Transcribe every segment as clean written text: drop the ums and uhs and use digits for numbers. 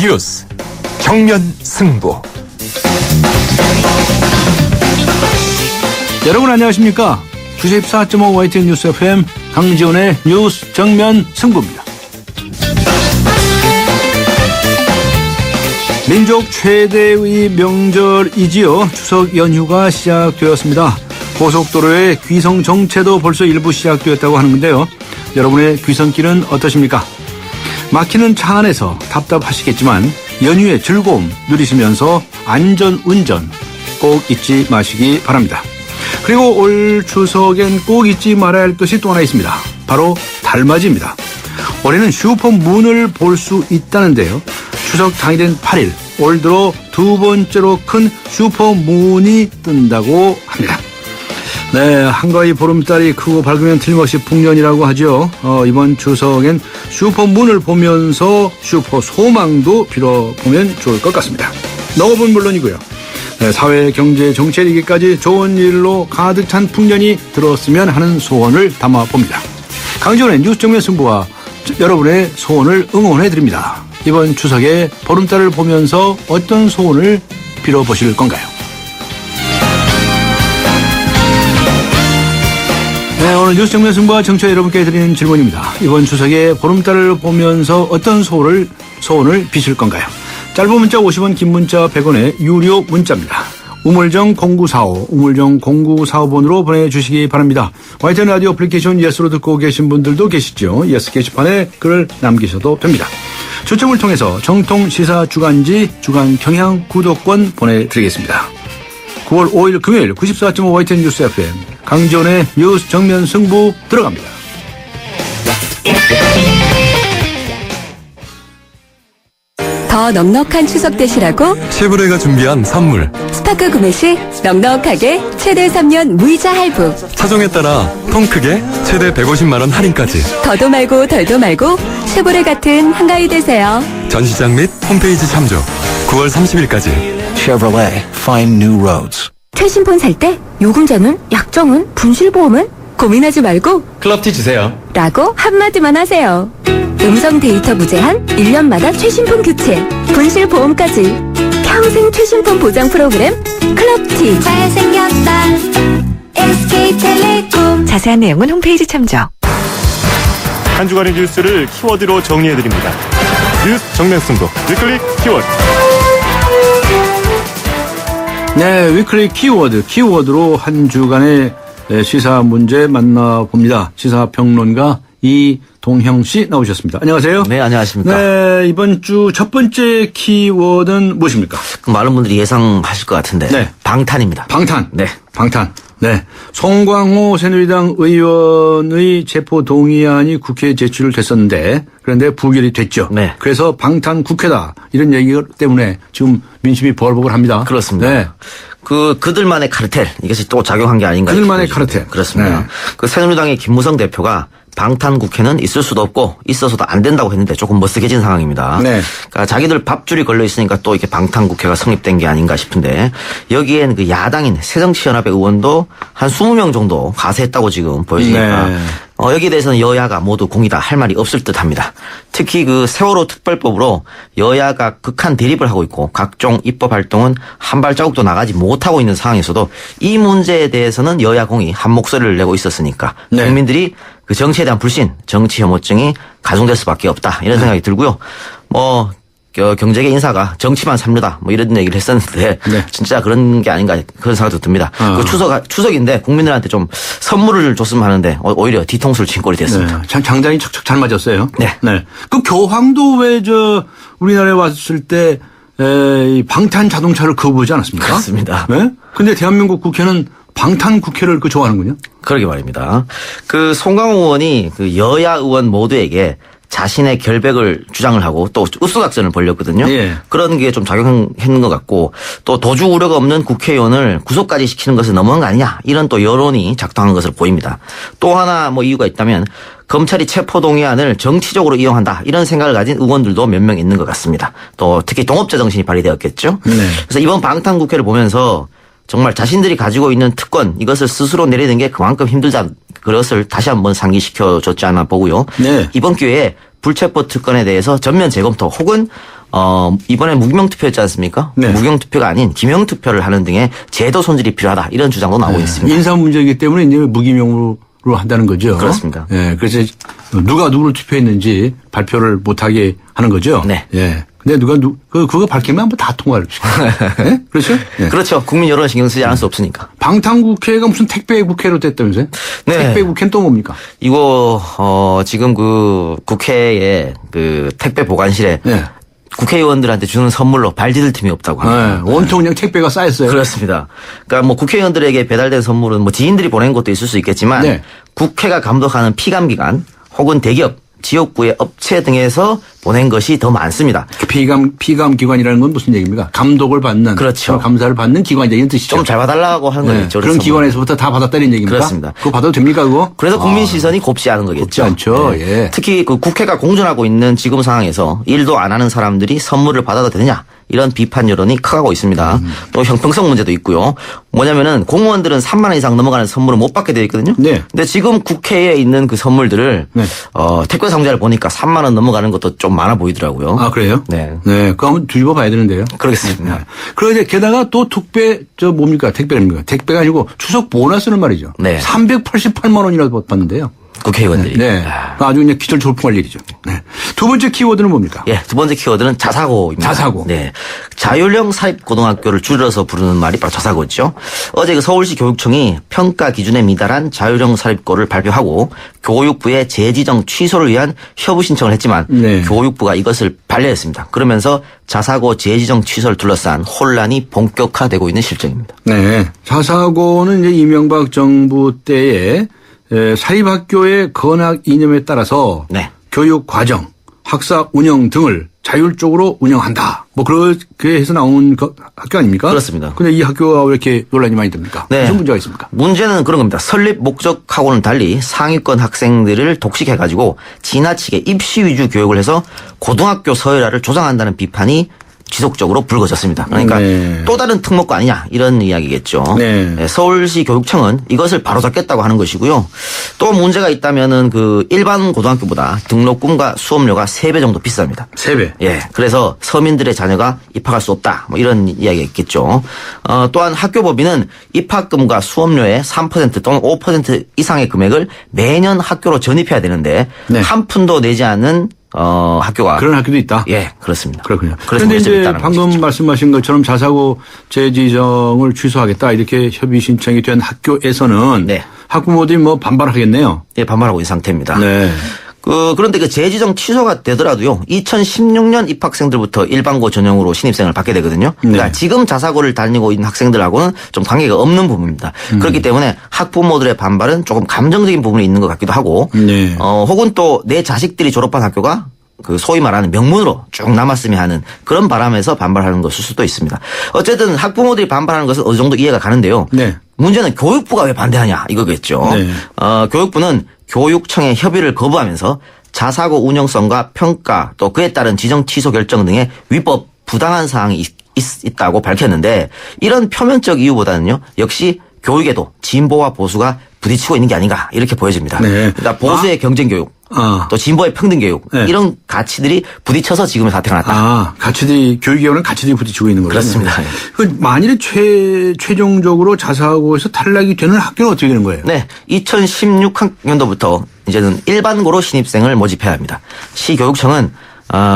뉴스 정면 승부. 여러분 안녕하십니까? 94.5 YTN 뉴스 FM 강지훈의 뉴스 정면 승부입니다. 민족 최대의 명절이지요. 추석 연휴가 시작되었습니다. 고속도로의 귀성 정체도 벌써 일부 시작되었다고 하는데요. 여러분의 귀성길은 어떠십니까? 막히는 차 안에서 답답하시겠지만 연휴의 즐거움 누리시면서 안전운전 꼭 잊지 마시기 바랍니다. 그리고 올 추석엔 꼭 잊지 말아야 할 것이 또 하나 있습니다. 바로 달맞이입니다. 올해는 슈퍼문을 볼 수 있다는데요. 추석 당일인 8일 올 들어 두 번째로 큰 슈퍼문이 뜬다고 합니다. 네, 한가위 보름달이 크고 밝으면 틀림없이 풍년이라고 하죠. 이번 추석엔 슈퍼문을 보면서 슈퍼소망도 빌어보면 좋을 것 같습니다. 농업은 물론이고요. 네, 사회, 경제, 정치이기까지 좋은 일로 가득 찬 풍년이 들었으면 하는 소원을 담아봅니다. 강지훈의 뉴스 정면 승부와 여러분의 소원을 응원해드립니다. 이번 추석에 보름달을 보면서 어떤 소원을 빌어보실 건가요? 네, 오늘 뉴스 정면 승부와 청취자 여러분께 드리는 질문입니다. 이번 추석에 보름달을 보면서 어떤 소원을 비실 건가요? 짧은 문자 50원, 긴 문자 100원의 유료 문자입니다. 우물정 0945, 우물정 0945번으로 보내주시기 바랍니다. YTN 라디오 애플리케이션 예스로 듣고 계신 분들도 계시죠. 예스 게시판에 글을 남기셔도 됩니다. 추첨을 통해서 정통 시사 주간지 주간 경향 구독권 보내드리겠습니다. 9월 5일 금요일 94.5 YTN 뉴스 FM 강지훈의 뉴스 정면 승부 들어갑니다. 더 넉넉한 추석 되시라고 쉐보레가 준비한 선물. 스파크 구매 시 넉넉하게 최대 3년 무이자 할부. 차종에 따라 통 크게 최대 150만 원 할인까지. 더도 말고 덜도 말고 쉐보레 같은 한가위 되세요. 전시장 및 홈페이지 참조. 9월 30일까지. Chevrolet, find new roads. 최신폰 살 때 요금제는, 약정은, 분실보험은 고민하지 말고 클럽티 주세요. 라고 한마디만 하세요. 음성 데이터 무제한, 1년마다 최신폰 교체, 분실보험까지 평생 최신폰 보장 프로그램 클럽티. 잘생겼다 SK텔레콤. 자세한 내용은 홈페이지 참조. 한 주간의 뉴스를 키워드로 정리해드립니다. 뉴스 정면 승부 위클리 키워드. 네, 위클리 키워드로 한 주간의 시사 문제 만나봅니다. 시사평론가 이동형 씨 나오셨습니다. 안녕하세요. 네, 안녕하십니까. 네, 이번 주 첫 번째 키워드는 무엇입니까? 많은 분들이 예상하실 것 같은데. 네. 방탄입니다. 방탄. 네. 방탄. 네. 송광호 새누리당 의원의 체포 동의안이 국회에 제출됐었는데 그런데 부결이 됐죠. 네. 그래서 방탄 국회다. 이런 얘기 때문에 지금 민심이 버글버글합니다. 그렇습니다. 네. 그들만의 카르텔, 이것이 또 작용한 게 아닌가. 그들만의 카르텔. 그렇습니다. 네. 그 새누리당의 김무성 대표가 방탄 국회는 있을 수도 없고 있어서도 안 된다고 했는데 조금 머쓱해진 상황입니다. 네. 그러니까 자기들 밥줄이 걸려 있으니까 또 이렇게 방탄 국회가 성립된 게 아닌가 싶은데 여기엔 그 야당인 새정치연합의 의원도 한 20명 정도 가세했다고 지금 보여지니까 네. 여기에 대해서는 여야가 모두 공이다 할 말이 없을 듯합니다. 특히 그 세월호 특별법으로 여야가 극한 대립을 하고 있고 각종 입법 활동은 한 발자국도 나가지 못하고 있는 상황에서도 이 문제에 대해서는 여야 공이 한 목소리를 내고 있었으니까 네. 국민들이 그 정치에 대한 불신, 정치 혐오증이 가중될 수밖에 없다 이런 생각이 들고요. 경제계 인사가 정치만 삼류다 뭐 이런 얘기를 했었는데 네. 진짜 그런 게 아닌가 그런 생각도 듭니다. 그 추석인데 국민들한테 좀 선물을 줬으면 하는데 오히려 뒤통수를 친 꼴이 됐습니다. 네. 장단이 척척 잘 맞았어요. 네. 네. 그 교황도 왜 우리나라에 왔을 때 이 방탄 자동차를 거부하지 않았습니까? 그렇습니다. 네. 근데 대한민국 국회는 방탄 국회를 좋아하는군요. 그러게 말입니다. 그 송강호 의원이 그 여야 의원 모두에게 자신의 결백을 주장을 하고 또 읍수각전을 벌였거든요. 예. 그런 게 좀 작용했는 것 같고 또 도주 우려가 없는 국회의원을 구속까지 시키는 것은 너무한 거 아니냐 이런 또 여론이 작동한 것으로 보입니다. 또 하나 이유가 있다면 검찰이 체포동의안을 정치적으로 이용한다 이런 생각을 가진 의원들도 몇 명 있는 것 같습니다. 또 특히 동업자 정신이 발휘되었겠죠. 네. 그래서 이번 방탄국회를 보면서 정말 자신들이 가지고 있는 특권 이것을 스스로 내리는 게 그만큼 힘들다. 그것을 다시 한번 상기시켜줬지 않나 보고요. 네. 이번 기회에 불체포 특권에 대해서 전면 재검토 혹은 이번에 무기명 투표였지 않습니까? 네. 무기명 투표가 아닌 기명 투표를 하는 등의 제도 손질이 필요하다. 이런 주장도 나오고 있습니다. 인사 문제이기 때문에 이제 무기명으로 한다는 거죠. 그렇습니다. 예, 그래서 누가 누구를 투표했는지 발표를 못하게 하는 거죠. 네. 예. 근데 그거 밝히면 한번 다 통과를 시켜요. 예? 그렇죠? 예. 그렇죠. 국민 여론 신경 쓰지 않을 수 없으니까. 방탄국회가 무슨 택배 국회로 됐다면서요? 네. 택배 국회는 또 뭡니까? 이거 지금 그 국회에 그 택배 보관실에 네. 국회의원들한테 주는 선물로 발 디딜 틈이 없다고 합니다. 네. 온통 그냥 택배가 쌓였어요. 그렇습니다. 그러니까 뭐 국회의원들에게 배달된 선물은 뭐 지인들이 보낸 것도 있을 수 있겠지만 네. 국회가 감독하는 피감기관 혹은 대기업, 지역구의 업체 등에서 보낸 것이 더 많습니다. 피감 기관이라는 건 무슨 얘기입니까? 감독을 받는. 그렇죠. 감사를 받는 기관이다 이런 뜻이죠. 좀 잘 봐달라고 하는 네. 거겠죠. 그런 기관에서부터 다 받았다는 얘기입니까? 그렇습니다. 그거 받아도 됩니까 그거? 그래서 국민 시선이 곱지 않은 거겠죠. 곱지 않죠. 네. 예. 특히 그 국회가 공존하고 있는 지금 상황에서 일도 안 하는 사람들이 선물을 받아도 되느냐 이런 비판 여론이 커가고 있습니다. 또 형평성 문제도 있고요. 뭐냐면은 공무원들은 3만 원 이상 넘어가는 선물을 못 받게 되어 있거든요. 네. 근데 지금 국회에 있는 그 선물들을 네. 택배 상자를 보니까 3만 원 넘어가는 것도 좀 많아 보이더라고요. 아 그래요? 네. 네. 그거 한번 뒤집어 봐야 되는데요. 그러겠습니다. 네. 그리고 이제 게다가 또 뭡니까? 택배입니까? 택배가 아니고 추석 보너스는 말이죠. 네. 388만 원이라도 받는데요. 국회의원들이. 네. 아주 그냥 기절 졸풍할 일이죠. 네. 두 번째 키워드는 뭡니까? 예, 두 번째 키워드는 자사고입니다. 자사고. 네. 자율형 사립고등학교를 줄여서 부르는 말이 바로 자사고죠. 어제 그 서울시 교육청이 평가 기준에 미달한 자율형 사립고를 발표하고 교육부에 재지정 취소를 위한 협의 신청을 했지만 네. 교육부가 이것을 반려했습니다. 그러면서 자사고 재지정 취소를 둘러싼 혼란이 본격화되고 있는 실정입니다. 네. 자사고는 이제 이명박 정부 때에 사립학교의 건학 이념에 따라서 네. 교육 과정, 학사 운영 등을 자율적으로 운영한다. 뭐 그렇게 해서 나온 학교 아닙니까? 그렇습니다. 근데 이 학교가 왜 이렇게 논란이 많이 됩니까? 네. 무슨 문제가 있습니까? 문제는 그런 겁니다. 설립 목적하고는 달리 상위권 학생들을 독식해가지고 지나치게 입시 위주 교육을 해서 고등학교 서열화를 조장한다는 비판이 지속적으로 불거졌습니다. 그러니까 네. 또 다른 특목고 아니냐 이런 이야기겠죠. 네. 서울시 교육청은 이것을 바로잡겠다고 하는 것이고요. 또 문제가 있다면은 그 일반 고등학교보다 등록금과 수업료가 3배 정도 비쌉니다. 3배. 예. 그래서 서민들의 자녀가 입학할 수 없다. 뭐 이런 이야기가 있겠죠. 또한 학교법인은 입학금과 수업료의 3% 또는 5% 이상의 금액을 매년 학교로 전입해야 되는데 네. 한 푼도 내지 않은 학교가 그런 학교도 있다. 예, 그렇습니다. 그렇군요. 그래서 그런데 문제점이 이제 있다는 방금 것이죠. 말씀하신 것처럼 자사고 재지정을 취소하겠다 이렇게 협의 신청이 된 학교에서는 네. 학부모들이 뭐 반발하겠네요. 예, 반발하고 있는 상태입니다. 네. 그런데 그 재지정 취소가 되더라도요. 2016년 입학생들부터 일반고 전형으로 신입생을 받게 되거든요. 그러니까 네. 지금 자사고를 다니고 있는 학생들하고는 좀 관계가 없는 부분입니다. 그렇기 때문에 학부모들의 반발은 조금 감정적인 부분이 있는 것 같기도 하고 네. 혹은 또 내 자식들이 졸업한 학교가 그 소위 말하는 명문으로 쭉 남았으면 하는 그런 바람에서 반발하는 것일 수도 있습니다. 어쨌든 학부모들이 반발하는 것은 어느 정도 이해가 가는데요. 네. 문제는 교육부가 왜 반대하냐 이거겠죠. 네. 교육부는 교육청의 협의를 거부하면서 자사고 운영성과 평가 또 그에 따른 지정 취소 결정 등의 위법 부당한 사항이 있다고 밝혔는데 이런 표면적 이유보다는요. 역시 교육에도 진보와 보수가 부딪히고 있는 게 아닌가 이렇게 보여집니다. 네. 그러니까 보수의 경쟁교육 또 진보의 평등교육 네. 이런 가치들이 부딪혀서 지금의 사태가 났다. 아, 가치들이, 교육위원회는 가치들이 부딪히고 있는 거죠. 그렇습니다. 만일에 최종적으로 자사고에서 탈락이 되는 학교는 어떻게 되는 거예요? 네, 2016학년도부터 이제는 일반고로 신입생을 모집해야 합니다. 시교육청은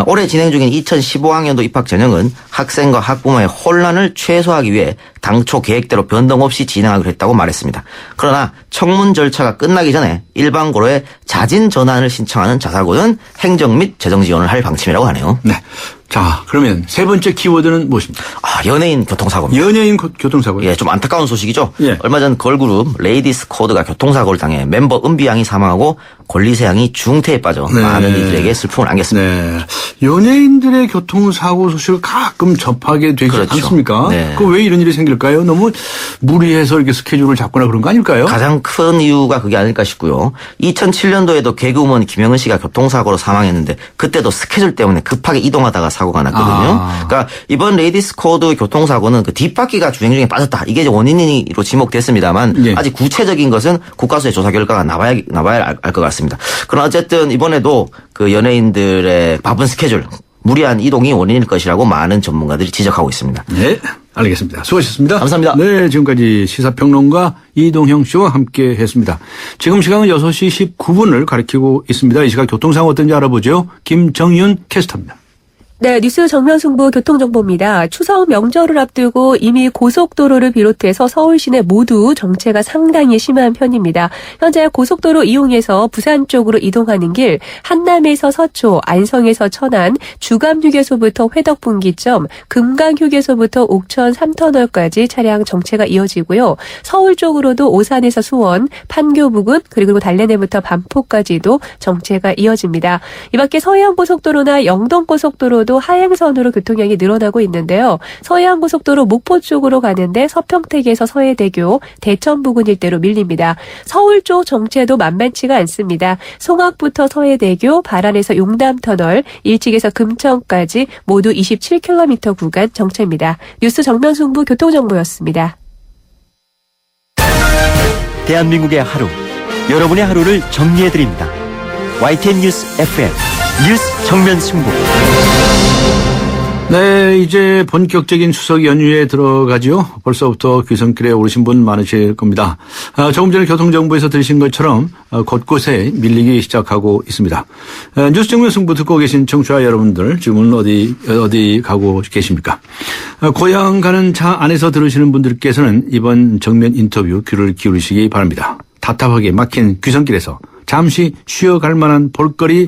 올해 진행 중인 2015학년도 입학 전형은 학생과 학부모의 혼란을 최소화하기 위해 당초 계획대로 변동 없이 진행하기로 했다고 말했습니다. 그러나 청문 절차가 끝나기 전에 일반고로의 자진 전환을 신청하는 자사고는 행정 및 재정 지원을 할 방침이라고 하네요. 네. 자, 그러면 세 번째 키워드는 무엇입니까? 연예인 교통사고입니다. 연예인 교통사고요? 예, 좀 안타까운 소식이죠. 예. 얼마 전 걸그룹 레이디스 코드가 교통사고를 당해 멤버 은비 양이 사망하고 권리세양이 중태에 빠져 네. 많은 이들에게 슬픔을 안겼습니다. 네. 연예인들의 교통사고 소식을 가끔 접하게 되지 그렇죠. 않습니까? 네. 그 왜 이런 일이 생길까요? 너무 무리해서 이렇게 스케줄을 잡거나 그런 거 아닐까요? 가장 큰 이유가 그게 아닐까 싶고요. 2007년도에도 개그우먼 김영은 씨가 교통사고로 사망했는데 그때도 스케줄 때문에 급하게 이동하다가 사고가 났거든요. 그러니까 이번 레이디스 코드 교통사고는 그 뒷바퀴가 주행 중에 빠졌다. 이게 이제 원인으로 지목됐습니다만 예. 아직 구체적인 것은 국가수의 조사 결과가 나와야 알 것 같습니다. 그러나 어쨌든 이번에도 그 연예인들의 바쁜 스케줄, 무리한 이동이 원인일 것이라고 많은 전문가들이 지적하고 있습니다. 네, 알겠습니다. 수고하셨습니다. 감사합니다. 네, 지금까지 시사평론가 이동형 씨와 함께 했습니다. 지금 시간은 6시 19분을 가리키고 있습니다. 이 시각 교통상황 어떤지 알아보죠. 김정윤 캐스터입니다. 네, 뉴스 정면 승부 교통정보입니다. 추석 명절을 앞두고 이미 고속도로를 비롯해서 서울 시내 모두 정체가 상당히 심한 편입니다. 현재 고속도로 이용해서 부산 쪽으로 이동하는 길, 한남에서 서초, 안성에서 천안, 주감휴게소부터 회덕분기점, 금강휴게소부터 옥천 3터널까지 차량 정체가 이어지고요. 서울 쪽으로도 오산에서 수원, 판교 부근, 그리고 달래내부터 반포까지도 정체가 이어집니다. 이 밖에 서해안고속도로나 영동고속도로도 하행선으로 교통량이 늘어나고 있는데요. 서해안고속도로 목포 쪽으로 가는데 서평택에서 서해대교, 대천 부근 일대로 밀립니다. 서울 쪽 정체도 만만치가 않습니다. 송악부터 서해대교, 발안에서 용담터널, 일찍에서 금천까지 모두 27km 구간 정체입니다. 뉴스 정면승부 교통정보였습니다. 대한민국의 하루, 여러분의 하루를 정리해드립니다. YTN 뉴스 FM 뉴스 정면 승부. 네, 이제 본격적인 추석 연휴에 들어가죠. 벌써부터 귀성길에 오르신 분 많으실 겁니다. 조금 전에 교통정보에서 들으신 것처럼 곳곳에 밀리기 시작하고 있습니다. 뉴스 정면 승부 듣고 계신 청취자 여러분들 지금은 어디 가고 계십니까? 고향 가는 차 안에서 들으시는 분들께서는 이번 정면 인터뷰 귀를 기울이시기 바랍니다. 답답하게 막힌 귀성길에서 잠시 쉬어갈 만한 볼거리,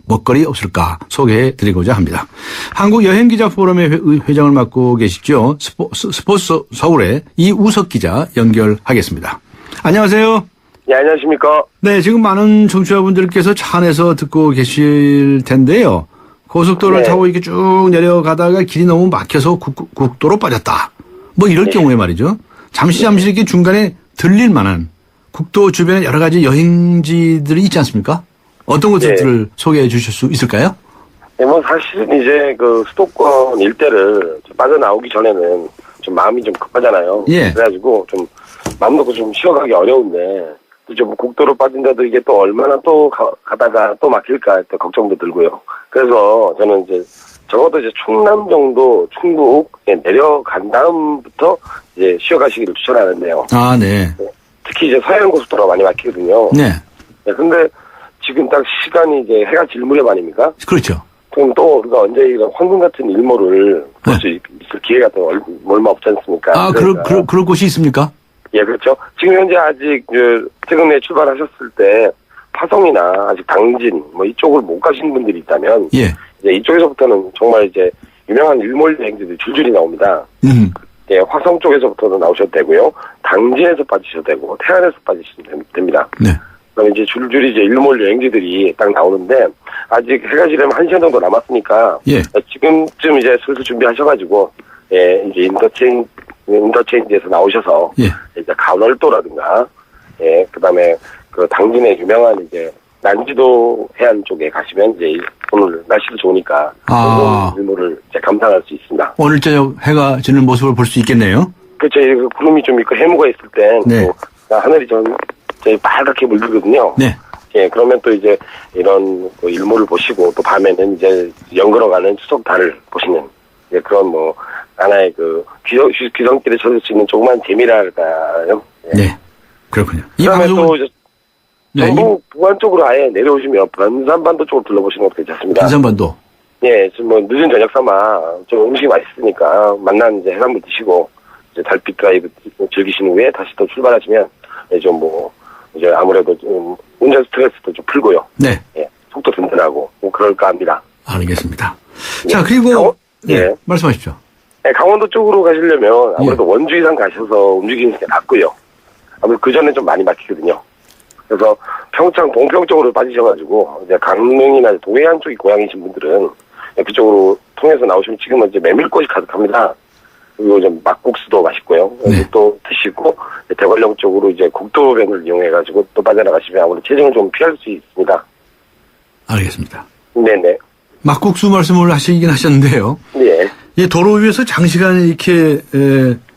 먹거리 없을까 소개해 드리고자 합니다. 한국여행기자포럼의 회장을 맡고 계시죠. 스포츠 서울의 이우석 기자 연결하겠습니다. 안녕하세요. 네, 안녕하십니까. 네, 지금 많은 청취자분들께서 차 안에서 듣고 계실 텐데요. 고속도로를 네. 타고 이렇게 쭉 내려가다가 길이 너무 막혀서 국도로 빠졌다. 뭐 이럴 경우에 말이죠. 잠시 이렇게 중간에 들릴 만한 국도 주변에 여러 가지 여행지들이 있지 않습니까? 어떤 것들을 소개해 주실 수 있을까요? 네, 뭐 사실은 이제 그 수도권 일대를 좀 빠져나오기 전에는 좀 마음이 좀 급하잖아요. 예. 그래가지고 좀 마음 놓고 좀 쉬어가기 어려운데 또 좀 국도로 빠진다도 이게 또 얼마나 또 가다가 또 막힐까 또 걱정도 들고요. 그래서 저는 이제 적어도 이제 충남 정도 충북에 내려간 다음부터 이제 쉬어가시기를 추천하는데요. 아, 네. 특히 이제 서해안고속도로가 많이 막히거든요. 네. 네, 근데 지금 딱 시간이 이제 해가 질 무렵 아닙니까? 그렇죠. 그럼 또 우리가 언제 이런 황금 같은 일몰을 볼 수 있을 기회가 또 얼마 없지 않습니까? 아, 그러니까. 그럴 곳이 있습니까? 예, 그렇죠. 지금 현재 아직 최근에 출발하셨을 때 파송이나 아직 당진 뭐 이쪽을 못 가신 분들이 있다면 예. 이제 이쪽에서부터는 정말 이제 유명한 일몰 여행지들이 줄줄이 나옵니다. 예, 화성 쪽에서부터도 나오셔도 되고요. 당진에서 빠지셔도 되고 태안에서 빠지시면 됩니다. 네. 그럼 이제 줄줄이 이제 일몰 여행지들이 딱 나오는데 아직 해가 지려면 1시간 정도 남았으니까 예. 지금쯤 이제 슬슬 준비하셔가지고 예 이제 인터체인지에서 나오셔서 예. 이제 간월도라든가 예 그다음에 그 당진의 유명한 이제 난지도 해안 쪽에 가시면 이제 오늘 날씨도 좋으니까 일몰을 이제 감상할 수 있습니다. 오늘 저녁 해가 지는 모습을 볼 수 있겠네요. 그렇죠. 그 구름이 좀 있고 해무가 있을 때 네. 또 하늘이 저희 빨갛게 물들거든요. 네. 예, 그러면 또 이제 이런 그 일몰을 보시고 또 밤에는 이제 연걸어가는 추석달을 보시는 이제 그런 뭐 하나의 그 귀성길에 찾을 수 있는 조그만 재미랄까요. 예. 네. 그렇군요. 이 그다음에 방송은 또 이제 네, 전북 부안 쪽으로 아예 내려오시면 변산반도 쪽으로 둘러보시는 것도 괜찮습니다. 변산반도. 예, 지금 뭐 늦은 저녁 삼아 좀 음식이 맛있으니까 만난 이제 해산물 드시고 이제 달빛 드라이브 즐기신 후에 다시 또 출발하시면 좀 뭐 이제 아무래도 좀 운전 스트레스도 좀 풀고요. 네. 예, 속도 든든하고 뭐 그럴까 합니다. 알겠습니다. 예. 자, 그리고 예. 말씀하십시오. 네, 강원도 쪽으로 가시려면 아무래도 원주 이상 가셔서 움직이는 게 낫고요. 아무래도 그 전에 좀 많이 막히거든요. 그래서 평창 동평 쪽으로 빠지셔가지고 이제 강릉이나 동해안 쪽이 고향이신 분들은 그쪽으로 통해서 나오시면 지금은 이제 메밀꽃이 가득합니다. 그리고 좀 막국수도 맛있고요. 네. 또 드시고 대관령 쪽으로 이제 국도변을 이용해가지고 또 빠져나가시면 아무래도 체증을 좀 피할 수 있습니다. 알겠습니다. 네네. 막국수 말씀을 하시긴 하셨는데요. 네. 이 도로 위에서 장시간 이렇게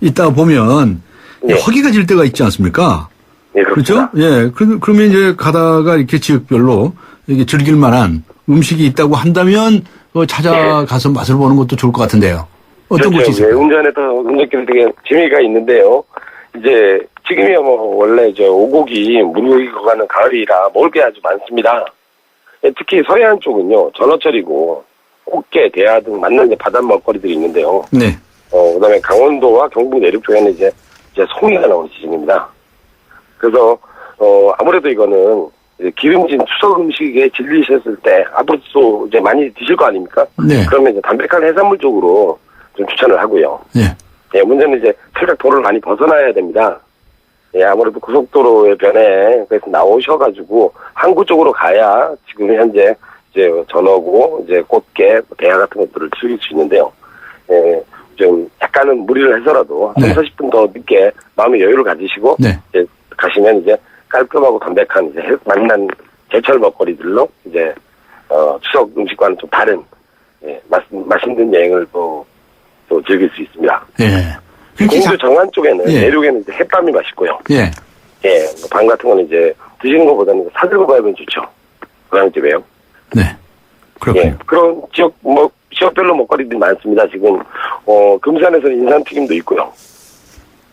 있다 보면 네. 허기가 질 때가 있지 않습니까? 네, 그렇죠? 그렇습니다. 예. 그러면 이제 가다가 이렇게 지역별로 이게 즐길 만한 음식이 있다고 한다면 찾아가서 맛을 보는 것도 좋을 것 같은데요. 어떤 곳이 그렇죠. 있을까요? 운전길이 되게 재미가 있는데요. 이제 지금이야 뭐 원래 이제 오곡이 물고기 가는 가을이라 먹을 게 아주 많습니다. 특히 서해안 쪽은요 전어철이고 꽃게, 대하 등 많은 이제 바다 먹거리들이 있는데요. 네. 그다음에 강원도와 경북 내륙 쪽에는 이제 송이가 나오는 지진입니다. 그래서 아무래도 이거는 이제 기름진 추석 음식에 질리셨을 때 앞으로도 이제 많이 드실 거 아닙니까? 네. 그러면 이제 담백한 해산물 쪽으로 좀 추천을 하고요. 네. 예, 문제는 이제 살짝 도로를 많이 벗어나야 됩니다. 예, 아무래도 고속도로의 변에 그래서 나오셔가지고 항구 쪽으로 가야 지금 현재 이제 전어고 이제 꽃게, 대하 같은 것들을 즐길 수 있는데요. 예, 좀 약간은 무리를 해서라도 네. 한 40분 더 늦게 마음의 여유를 가지시고 네. 이제 가시면 이제 깔끔하고 담백한 이제 만난 제철 먹거리들로 이제 추석 음식과는 좀 다른 예, 맛있는 여행을 또 즐길 수 있습니다. 예. 그렇게 공주 정안 쪽에는 예. 내륙에는 이제 햇밤이 맛있고요. 예. 예, 방 같은 거는 이제 드시는 것보다는 사들고 가면 좋죠. 고향집에요. 네. 그렇군요. 예, 그런 지역별로 먹거리들이 많습니다. 지금 금산에서는 인삼튀김도 있고요.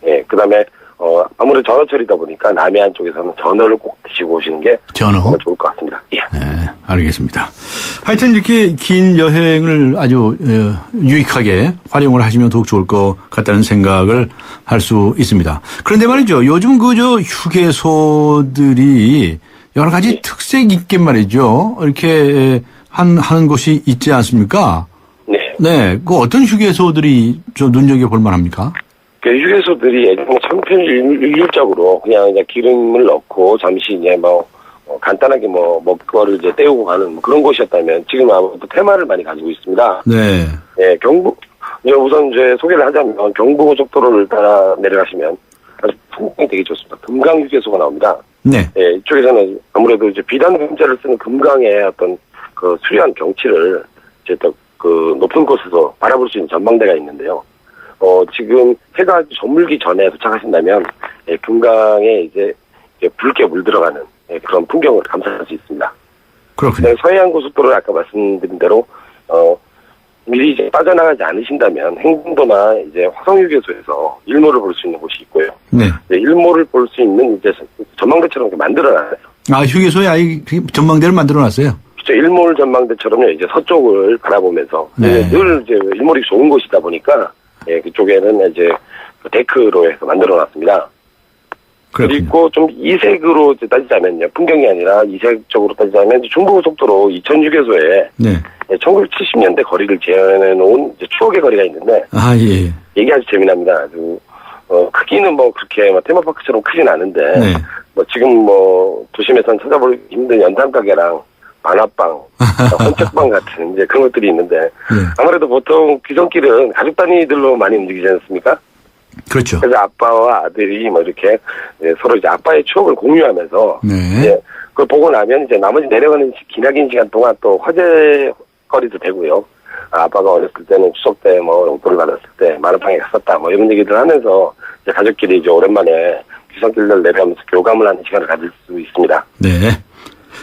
예, 그다음에 아무래도 전어철이다 보니까 남해안 쪽에서는 전어를 꼭 드시고 오시는 게 전어? 정말 좋을 것 같습니다. 예. 네, 알겠습니다. 하여튼 이렇게 긴 여행을 아주 유익하게 활용을 하시면 더욱 좋을 것 같다는 생각을 할 수 있습니다. 그런데 말이죠. 요즘 휴게소들이 여러 가지 특색 있게 말이죠. 이렇게 하는 곳이 있지 않습니까? 네. 네. 그 어떤 휴게소들이 좀 눈여겨볼 만합니까? 그 휴게소들이 예전에 천편일률적으로 그냥 기름을 넣고 잠시 이제 간단하게 먹거리를 이제 때우고 가는 그런 곳이었다면 지금 아무래도 테마를 많이 가지고 있습니다. 네. 예, 우선 이제 소개를 하자면 경부고속도로를 따라 내려가시면 아주 풍경이 되게 좋습니다. 금강 휴게소가 나옵니다. 네. 예, 이쪽에서는 아무래도 이제 비단 금자를 쓰는 금강의 어떤 그 수려한 경치를 이제 또 그 높은 곳에서 바라볼 수 있는 전망대가 있는데요. 지금 해가 저물기 전에 도착하신다면 예, 금강에 이제 붉게 물들어가는 그런 풍경을 감상할 수 있습니다. 그렇군요. 서해안 고속도로를 아까 말씀드린 대로 미리 이제 빠져나가지 않으신다면 행궁도나 이제 화성휴게소에서 일몰을 볼 수 있는 곳이 있고요. 네. 일몰을 볼 수 있는 이제 전망대처럼 이렇게 만들어놨어요. 아, 휴게소에 아예 전망대를 만들어 놨어요? 그렇죠. 일몰 전망대처럼요. 이제 서쪽을 바라보면서 네. 늘 이제 일몰이 좋은 곳이다 보니까 예, 그쪽에는 이제 데크로 해서 만들어놨습니다. 그렇군요. 그리고 좀 이색으로 따지자면요. 풍경이 아니라 이색적으로 따지자면 중부고속도로 이천휴게소에 네. 1970년대 거리를 재현해 놓은 추억의 거리가 있는데 아, 예. 이게 아주 재미납니다. 아주 크기는 그렇게 테마파크처럼 크진 않은데 네. 지금 도심에서는 찾아보기 힘든 연탄가게랑 만화방, 헌책방 같은 이제 그런 것들이 있는데 네. 아무래도 보통 귀성길은 가족 단위들로 많이 움직이지 않습니까? 그렇죠. 그래서 아빠와 아들이 이렇게 서로 이제 아빠의 추억을 공유하면서 네. 이제 그걸 보고 나면 이제 나머지 내려가는 기나긴 시간 동안 또 화제거리도 되고요. 아빠가 어렸을 때는 추석 때 용돈을 받았을 때 만화방에 갔었다 이런 얘기들 하면서 이제 가족끼리 이제 오랜만에 귀성길을 내려가면서 교감을 하는 시간을 가질 수 있습니다. 네.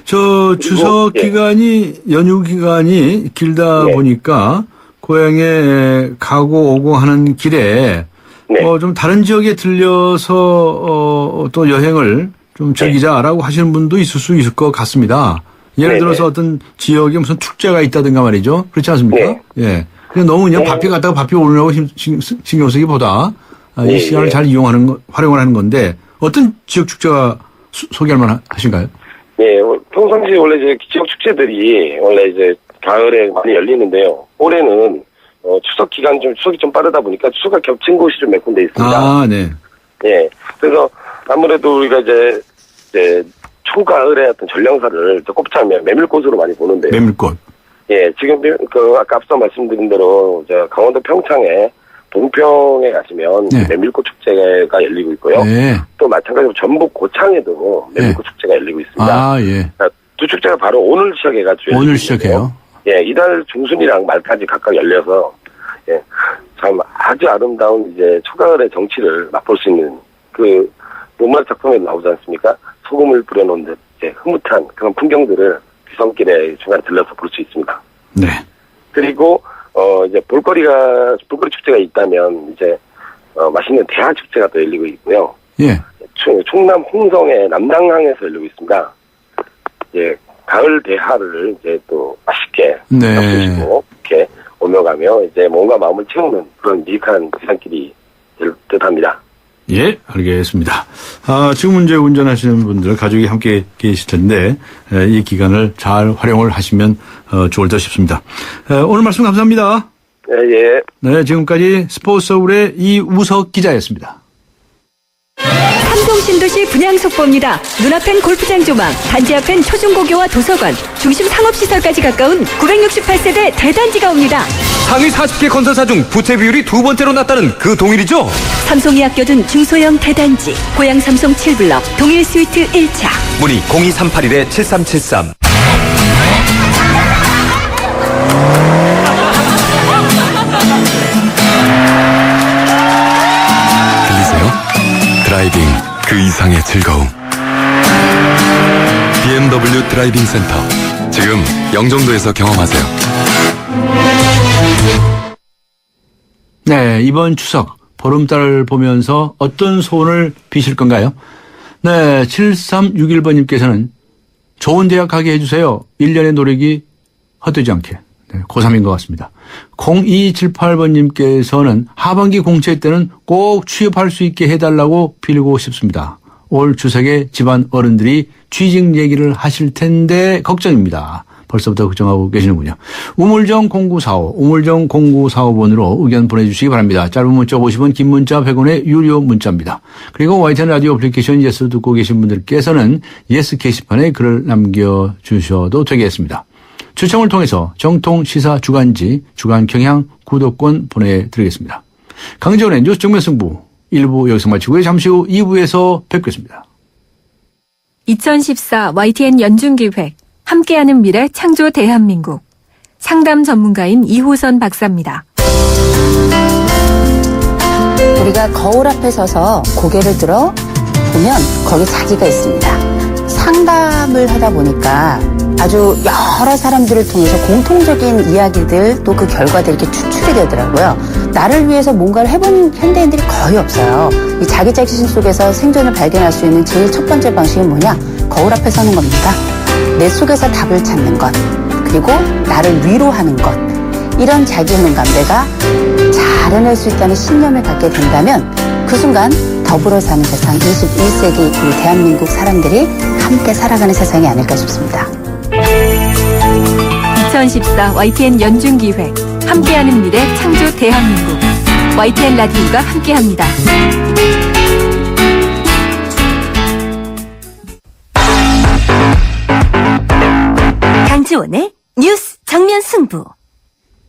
추석 예. 기간이, 연휴 기간이 길다 네. 보니까 고향에 가고 오고 하는 길에 네. 좀 다른 지역에 들려서 또 여행을 좀 즐기자라고 하시는 분도 있을 수 있을 것 같습니다. 예를 네, 들어서 네. 어떤 지역에 무슨 축제가 있다든가 말이죠. 그렇지 않습니까? 예. 그냥 너무 그냥 네. 바삐 갔다가 바삐 오려고 신경 쓰기보다 이 네, 시간을 네. 잘 활용을 하는 건데 어떤 지역 축제가 소개할 만하신가요? 네, 평상시에 원래 이제 지역 축제들이 원래 이제 가을에 많이 열리는데요. 올해는 추석 기간 추석이 좀 빠르다 보니까 추석과 겹친 곳이 좀 몇 군데 있습니다. 아, 네. 예. 그래서 아무래도 우리가 이제 초가을의 어떤 전령사를 곱창면 메밀꽃으로 많이 보는데요. 메밀꽃. 예, 지금 아까 앞서 말씀드린 대로 강원도 평창에 동평에 가시면 네. 메밀꽃 축제가 열리고 있고요. 네. 또 마찬가지로 전북 고창에도 메밀꽃 축제가 열리고 있습니다. 아, 예. 두 축제가 바로 오늘 시작해가지고 오늘 시작해요. 예, 이달 중순이랑 말까지 각각 열려서 예, 참 아주 아름다운 이제 초가을의 정치를 맛볼 수 있는 그 문학 작품에 나오지 않습니까? 소금을 뿌려놓은 듯 흐뭇한 그런 풍경들을 귀성길에 중간에 들려서 볼 수 있습니다. 네. 그리고 이제 볼거리 축제가 있다면 이제 맛있는 대하 축제가 또 열리고 있고요. 예. 충남 홍성의 남당항에서 열리고 있습니다. 이제 가을 대하를 이제 또 맛있게 네. 잡수시고 이렇게 오며 가며 이제 몸과 마음을 채우는 그런 유익한 귀성길이 될 듯합니다. 예, 알겠습니다. 지금 이제 운전하시는 분들, 가족이 함께 계실 텐데, 이 기간을 잘 활용을 하시면, 좋을 듯 싶습니다. 오늘 말씀 감사합니다. 예, 예. 네, 지금까지 스포츠 서울의 이우석 기자였습니다. 삼동신도시 분양속보입니다. 눈앞엔 골프장 조망, 단지 앞엔 초중고교와 도서관, 중심 상업시설까지 가까운 968세대 대단지가 옵니다. 상위 40개 건설사 중 부채 비율이 두 번째로 낮다는 그 동일이죠? 삼성이 아껴둔 중소형 대단지, 고양 삼성 7블럭, 동일 스위트 1차. 문의 02381-7373. 들리세요? 드라이빙 그 이상의 즐거움. BMW 드라이빙 센터. 지금 영종도에서 경험하세요. 네, 이번 추석 보름달을 보면서 어떤 소원을 비실 건가요? 네, 7361번님께서는 좋은 대학 가게 해주세요. 1년의 노력이 헛되지 않게. 네, 고3인 것 같습니다. 0278번님께서는 하반기 공채 때는 꼭 취업할 수 있게 해달라고 빌고 싶습니다. 올 추석에 집안 어른들이 취직 얘기를 하실 텐데 걱정입니다. 벌써부터 걱정하고 계시는군요. 우물정 0945번으로 의견 보내주시기 바랍니다. 짧은 문자 50원, 긴 문자 100원의 유료 문자입니다. 그리고 YTN 라디오 애플리케이션 예스 듣고 계신 분들께서는 예스 게시판에 글을 남겨주셔도 되겠습니다. 추첨을 통해서 정통 시사 주간지 주간 경향 구독권 보내드리겠습니다. 강지원의 뉴스 정면 승부 1부 여기서 마치고요. 잠시 후 2부에서 뵙겠습니다. 2014 YTN 연중기획 함께하는 미래 창조 대한민국. 상담 전문가인 이호선 박사입니다. 우리가 거울 앞에 서서 고개를 들어 보면 거기 자기가 있습니다. 상담을 하다 보니까 아주 여러 사람들을 통해서 공통적인 이야기들 또 그 결과들이 이렇게 추출이 되더라고요. 나를 위해서 뭔가를 해본 현대인들이 거의 없어요. 이 자기 자신 속에서 생존을 발견할 수 있는 제일 첫 번째 방식이 뭐냐? 거울 앞에 서는 겁니다. 내 속에서 답을 찾는 것, 그리고 나를 위로하는 것, 이런 자기문감대가 잘 해낼 수 있다는 신념을 갖게 된다면 그 순간 더불어 사는 세상, 21세기 우리 대한민국 사람들이 함께 살아가는 세상이 아닐까 싶습니다. 2014 YTN 연중기획 함께하는 미래 창조 대한민국. YTN 라디오가 함께합니다. 강지원의 뉴스 정면 승부.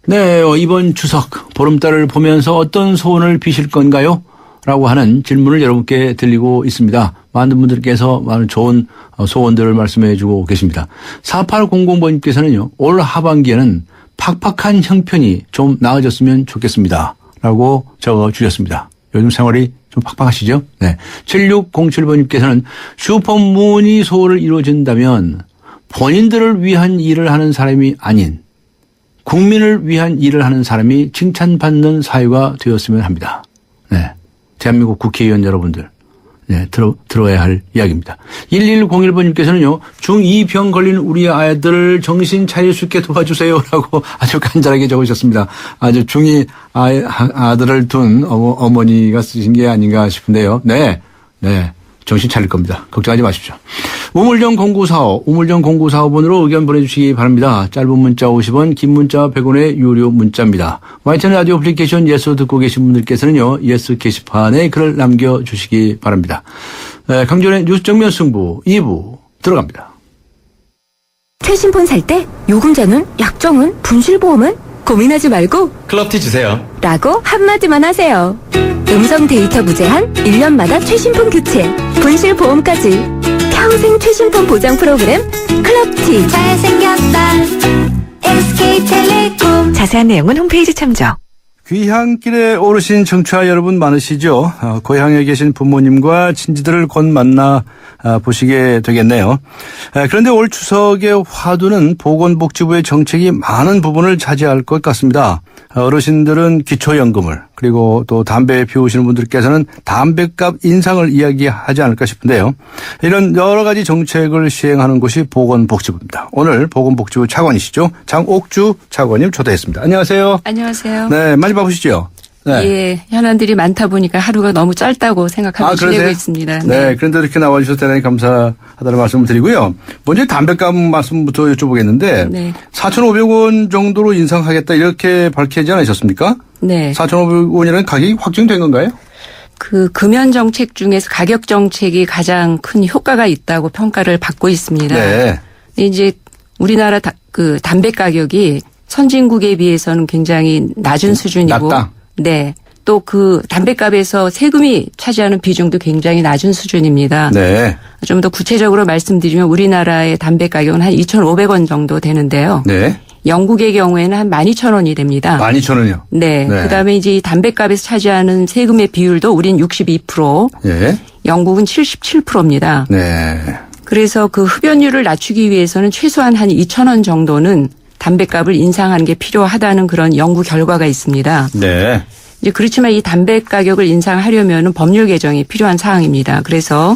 네, 이번 추석 보름달을 보면서 어떤 소원을 비실 건가요? 라고 하는 질문을 여러분께 드리고 있습니다. 많은 분들께서 많은 좋은 소원들을 말씀해 주고 계십니다. 4800번님께서는요. 올 하반기에는 팍팍한 형편이 좀 나아졌으면 좋겠습니다. 라고 적어주셨습니다. 요즘 생활이 좀 팍팍하시죠? 네. 7607번님께서는 슈퍼문이 소원을 이루어진다면 본인들을 위한 일을 하는 사람이 아닌 국민을 위한 일을 하는 사람이 칭찬받는 사회가 되었으면 합니다. 네. 대한민국 국회의원 여러분들, 네, 들어야 할 이야기입니다. 1101번님께서는요, 중2병 걸린 우리 아이들을 정신 차릴 수 있게 도와주세요라고 아주 간절하게 적으셨습니다. 아주 중2 아들을 둔 어머니가 쓰신 게 아닌가 싶은데요. 네, 네. 정신 차릴 겁니다. 걱정하지 마십시오. 우물정 0945번으로 의견 보내주시기 바랍니다. 짧은 문자 50원, 긴 문자 100원의 유료 문자입니다. YTN 라디오 애플리케이션 예스 듣고 계신 분들께서는요. 예스 게시판에 글을 남겨주시기 바랍니다. 강전의 뉴스 정면 승부 2부 들어갑니다. 최신 폰 살 때 요금제는, 약정은, 분실보험은 고민하지 말고 클럽티 주세요. 라고 한마디만 하세요. 음성 데이터 무제한, 1년마다 최신폰 교체, 분실보험까지 평생 최신폰 보장 프로그램 클럽티. 잘생겼다 SK텔레콤. 자세한 내용은 홈페이지 참조. 귀향길에 오르신 청취자 여러분 많으시죠? 고향에 계신 부모님과 친지들을 곧 만나 보시게 되겠네요. 그런데 올 추석의 화두는 보건복지부의 정책이 많은 부분을 차지할 것 같습니다. 어르신들은 기초연금을, 그리고 또 담배 피우시는 분들께서는 담배값 인상을 이야기하지 않을까 싶은데요. 이런 여러 가지 정책을 시행하는 곳이 보건복지부입니다. 오늘 보건복지부 차관이시죠? 장옥주 차관님 초대했습니다. 안녕하세요. 안녕하세요. 네, 많이 바쁘시죠? 네. 예, 현안들이 많다 보니까 하루가 너무 짧다고 생각하고 지내고 있습니다. 네, 그런데 이렇게 나와주셔서 대단히 감사하다는 말씀을 드리고요. 먼저 담배값 말씀부터 여쭤보겠는데 네. 4,500원 정도로 인상하겠다 이렇게 밝히지 않으셨습니까? 네. 4,500원이라는 가격이 확정된 건가요? 그 금연 정책 중에서 가격 정책이 가장 큰 효과가 있다고 평가를 받고 있습니다. 네. 근데 이제 우리나라 그 담배 가격이 선진국에 비해서는 굉장히 낮은 수준이고, 낮다. 네. 또 그 담배값에서 세금이 차지하는 비중도 굉장히 낮은 수준입니다. 네. 좀 더 구체적으로 말씀드리면 우리나라의 담배 가격은 한 2,500원 정도 되는데요. 네. 영국의 경우에는 한 12,000원이 됩니다. 12,000원이요? 네. 네. 그다음에 이제 이 담배값에서 차지하는 세금의 비율도 우린 62%, 예. 영국은 77%입니다. 네. 그래서 그 흡연율을 낮추기 위해서는 최소한 한 2,000원 정도는 담배값을 인상하는 게 필요하다는 그런 연구 결과가 있습니다. 네. 이제 그렇지만 이 담배 가격을 인상하려면은 법률 개정이 필요한 사항입니다. 그래서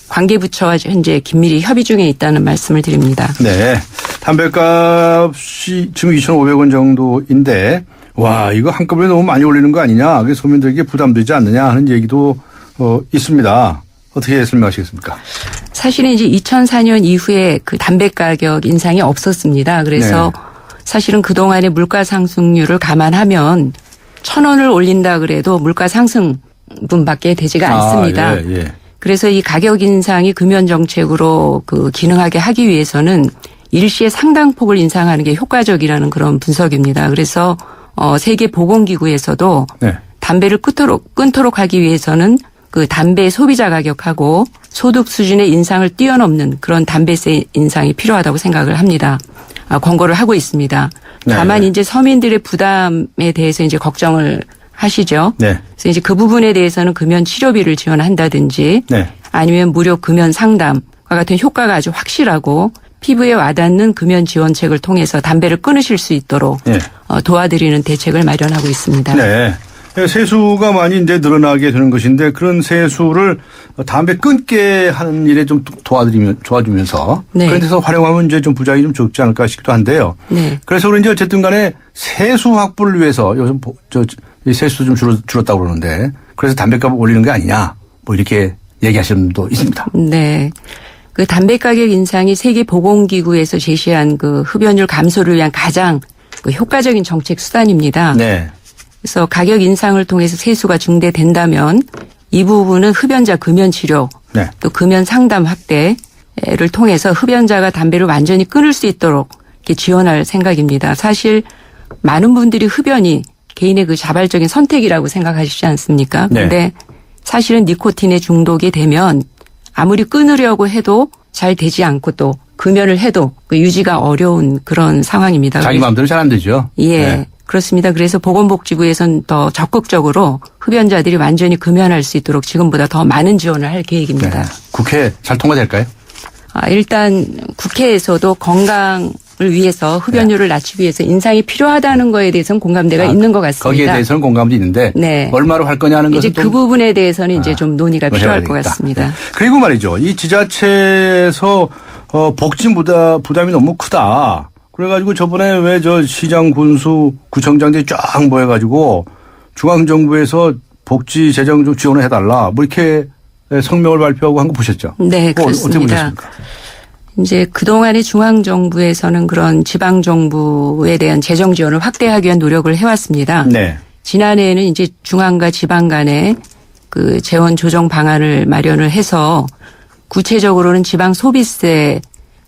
관계부처와 현재 긴밀히 협의 중에 있다는 말씀을 드립니다. 네. 담배값이 지금 2,500원 정도인데, 와, 이거 한꺼번에 너무 많이 올리는 거 아니냐, 그게 소민들에게 부담되지 않느냐 하는 얘기도 있습니다. 어떻게 설명하시겠습니까? 사실은 이제 2004년 이후에 그 담배 가격 인상이 없었습니다. 그래서 네. 사실은 그동안의 물가 상승률을 감안하면 1,000원을 올린다 그래도 물가 상승분밖에 되지가 않습니다. 예, 예. 그래서 이 가격 인상이 금연 정책으로 그 기능하게 하기 위해서는 일시에 상당폭을 인상하는 게 효과적이라는 그런 분석입니다. 그래서 세계 보건기구에서도 네. 담배를 끊도록 하기 위해서는 그 담배 소비자 가격하고 소득 수준의 인상을 뛰어넘는 그런 담배세 인상이 필요하다고 생각을 합니다. 권고를 하고 있습니다. 다만 네. 이제 서민들의 부담에 대해서 이제 걱정을 하시죠. 네. 그래서 이제 그 부분에 대해서는 금연 치료비를 지원한다든지 네. 아니면 무료 금연 상담과 같은 효과가 아주 확실하고 피부에 와닿는 금연 지원책을 통해서 담배를 끊으실 수 있도록 네. 도와드리는 대책을 마련하고 있습니다. 네. 세수가 많이 이제 늘어나게 되는 것인데 그런 세수를 담배 끊게 하는 일에 좀 도와주면서 네. 그런 데서 활용하면 이제 좀 부작용이 좀 적지 않을까 싶기도 한데요. 네. 그래서 그런지 어쨌든 간에 세수 확보를 위해서 요즘 세수 좀 줄었다고 그러는데 그래서 담배값을 올리는 게 아니냐 뭐 이렇게 얘기하시는 분도 있습니다. 네. 그 담배 가격 인상이 세계보건기구에서 제시한 그 흡연율 감소를 위한 가장 그 효과적인 정책 수단입니다. 네. 그래서 가격 인상을 통해서 세수가 증대된다면 이 부분은 흡연자 금연 치료 네. 또 금연 상담 확대를 통해서 흡연자가 담배를 완전히 끊을 수 있도록 이렇게 지원할 생각입니다. 사실 많은 분들이 흡연이 개인의 그 자발적인 선택이라고 생각하시지 않습니까? 네. 그런데 사실은 니코틴에 중독이 되면 아무리 끊으려고 해도 잘 되지 않고 또 금연을 해도 그 유지가 어려운 그런 상황입니다. 자기 마음대로 잘 안 되죠. 예. 네. 그렇습니다. 그래서 보건복지부에서는 더 적극적으로 흡연자들이 완전히 금연할 수 있도록 지금보다 더 많은 지원을 할 계획입니다. 네. 국회 잘 통과될까요? 일단 국회에서도 건강을 위해서 흡연율을 낮추기 위해서 인상이 필요하다는 거에 대해서는 공감대가 있는 것 같습니다. 거기에 대해서는 공감도 있는데 네. 얼마로 할 거냐 하는 것은 이제 그 부분에 대해서는 이제 좀 논의가 필요할 것 같습니다. 네. 그리고 말이죠. 이 지자체에서 복지 부담이 너무 크다. 그래가지고 저번에 왜 저 시장 군수 구청장들이 쫙 모여가지고 중앙정부에서 복지 재정 좀 지원을 해달라. 뭐 이렇게 성명을 발표하고 한 거 보셨죠? 네, 어떻게 그렇습니다. 보셨습니까? 이제 그동안의 중앙정부에서는 그런 지방정부에 대한 재정 지원을 확대하기 위한 노력을 해왔습니다. 네. 지난해에는 이제 중앙과 지방 간에 그 재원 조정 방안을 마련을 해서 구체적으로는 지방 소비세